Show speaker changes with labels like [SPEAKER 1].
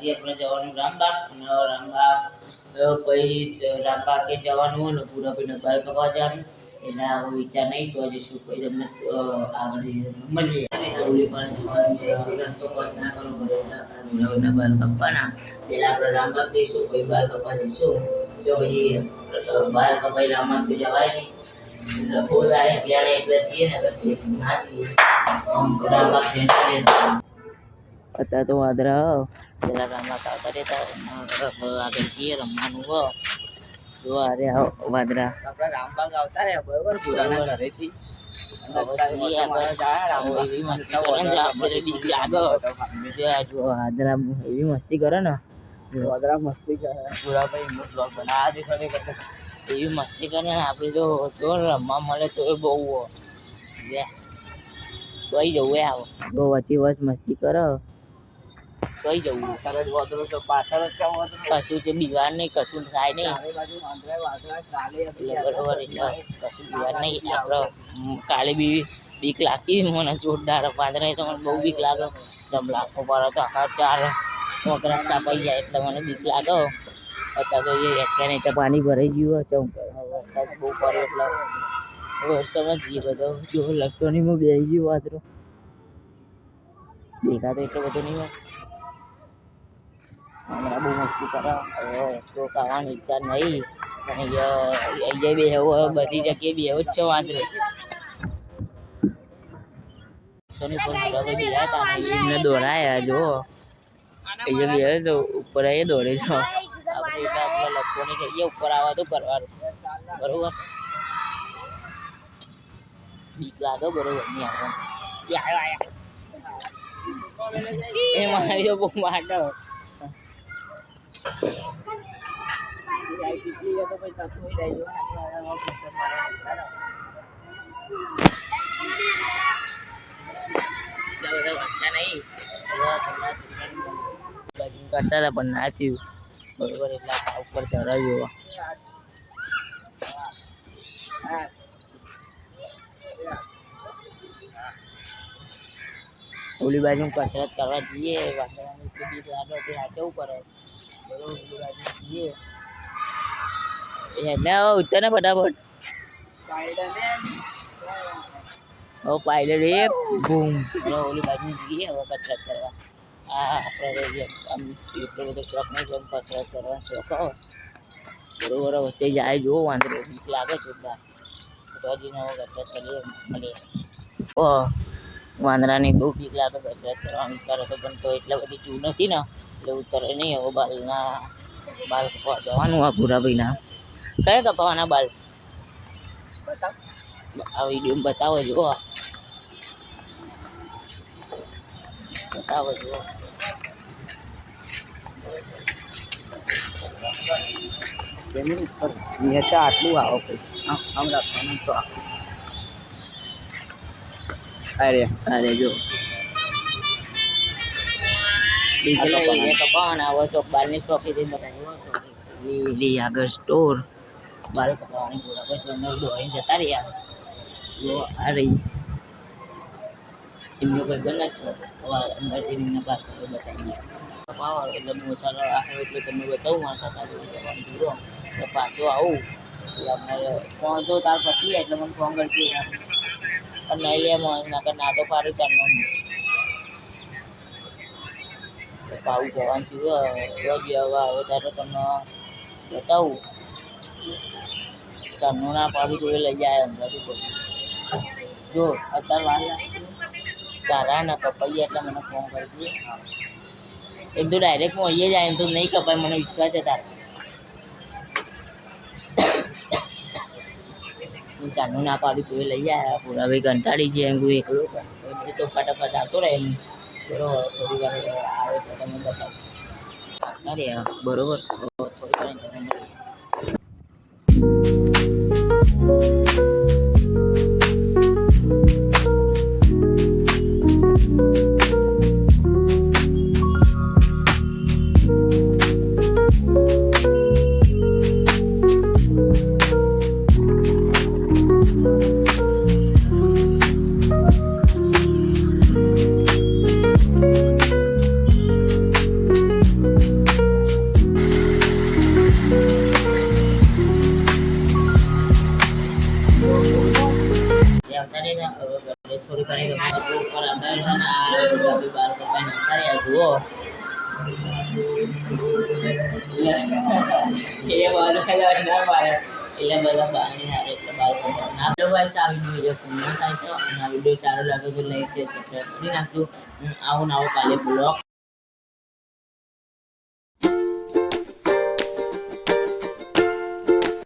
[SPEAKER 1] રામબાગથી આપણે જવાનું રામબાગ અને રામબાગ પછી રામબાગે જવાનું હોય ને પૂરાભાઈને બાલ કપા જવાનું એટલે આવો વિચાર નહીં તો હજી શું કોઈ તમને આગળ મળીએ ઓલી પણ જવાનું રસ્તો પાસ ના કરવો પડે એટલે બાલ કપાના પહેલાં આપણે રામબાગ જઈશું પછી બાલ કપા જઈશું જો એ બાલ કપાઈ રામબાગ તો જવાય નહીં એટલે ખોદ આવે ત્યારે એટલે છીએ ને પછી ના છીએ રામબાગ જઈને અત્યારે તો વાદરા પેલા રામબાગ આવતા રહેતા આગળ જઈએ રમવાનું હો જો અરે વાદરા આપણે રામબાગ આવતા રહ્યા બરોબર પુરાના ઘરેથી એવી મસ્તી કરે ને વાદરા મસ્તી કરે પૂરા ભાઈ બ્લોગ બનાવ્યા છે ખરેખર એવી મસ્તી કરે ને આપણે તો જો રમવા મળે તો એ બહુ જોઈ જવું આવો બહુ વચ્ચે વચ મસ્તી કરો જોઈ જવું સરસ વાદળો તો પાછળ જ કશું છે બીવાર નહીં કશું થાય નહીં બરોબર એટલે કશું બીવાર નહીં આપણે કાલે બી બીક લાગતી મને જોરદાર વાદળા તો મને બહુ બીક લાગે જમ લાખો પડે તો આખા 4 વકરા ચાપાઈ જાય એટલે મને બીક લાગે અત્યારે તો એ હેચકા નીચે પાણી ભરાઈ ગયું વરસાદ બહુ પડે એટલે વરસાદમાં જઈએ બધો જો લગતો નહીં હું બેસી ગયું વાદળો દેખાતો એટલો બધો નહીં હોય હમણાં બહુ મસ્તી કરે તો ખાવાની ઈચ્છા નહીં પણ અહીંયા બે બધી જગ્યાએ બે જ છે વાંદરો એમને દોડાયા જો અહીંયા બે તો ઉપર એ દોડે છો આપણે આપણે લખવાની કહીએ ઉપર આવવા તો કરવાનું બરોબર બીક લાગે બરોબર નહીં આવવાનું એ મારી બહુ માટો કરતા હતા પણ ના થયું બરોબર એટલે ઉપર ચડાવ્યું ઓલી બાજુ કસરત કરવા જઈએ વાંદરાની એટલી બીક લાગે તે હાચવું પડે બરોબર ઓલી બાજુ જઈએ એટલે ઉતર ને ફટાફટ પાયલટ એ બૂમ ઓલી બાજુ જઈએ હવે કસરત કરવા આપણે આમ એટલો બધો શોખ નહીં પણ કસરત કરવા શોખ હોય બરોબર વચ્ચે જાય જુઓ વાંદરો બીક લાગે જોરદાર તો હજી હવે કસરત કરીએ મળીએ વાંદરાની બહુ બીક લાગે કસરત કરવાનો વિચાર હતો પણ તો એટલા બધી ચૂ નથી ને એટલે ઉતરે નહીં હવે બાલ કપાવા જવાનું આ ભૂરાભાઈના કયા કપાવાના બાલ આ વિડીયો બતાવો જુઓ બતાવો જુઓ ઉપર આટલું આવો આમ રાખવાનું તો અરે જો કપાવાના હવે તો બારની શોખીથી બતાવી આગળ સ્ટોર બાલ કપાવાની પૂરા પછી અંદર દોડીને જતા રહ્યા જો આ રહી એમનો કોઈ બન જ છે હવે અંદર જઈને પાછળ બતાવી કપાવો એટલે હું સારો આવ્યો એટલે તમને બતાવું મારા કાકા જોડે જવાનું જોડો એટલે પાછો આવું એટલે આપણે ફોન જો તાર પતી જાય એટલે મને ફોન કરતી પણ નહીં લે નકર ના તો પાડું ચારનો પાવું જવાનું છું ગયા હવે ત્યારે તમને બતાવું ચારનું ના પાડું જોડે લઈ જાય એમ બધું જો અત્યારે વાર ચારા ના કપાઈએ એટલે મને ફોન કરી દઈએ એમ તો ડાયરેક્ટ હું અહીંયા જાય એમ તો નહીં કપાય મને વિશ્વાસ છે તારે હું ચારનું ના પાડું તો એ લઈ જાય પૂરા ભાઈ કંટાળી છે એમ એકલો તો ફટાફટ આવતો રહે એમ બરોબર થોડી વાર આવે તો તમે બતાવો અરે બરોબર થોડી વાર તમે માટે આવતા રહેતા. હવે થોડી ઘણી ગમે રોડ પર આવતા રહેતા ને આ ગુલાબી બાલ કપાઈને આવતા રહ્યા જુઓ. એ બાલ કપાઈ ના મારે એટલે બધા બાળની હારે એટલે બાલ કપાઈ ના. તો ભાઈ આ વિડીયો પૂર્ણ થાય છે અને આ વિડીયો સારો લાગે તો લાઈક શેર સબસ્ક્રાઈબ કરી નાખજો. આવું કાલે બ્લોગ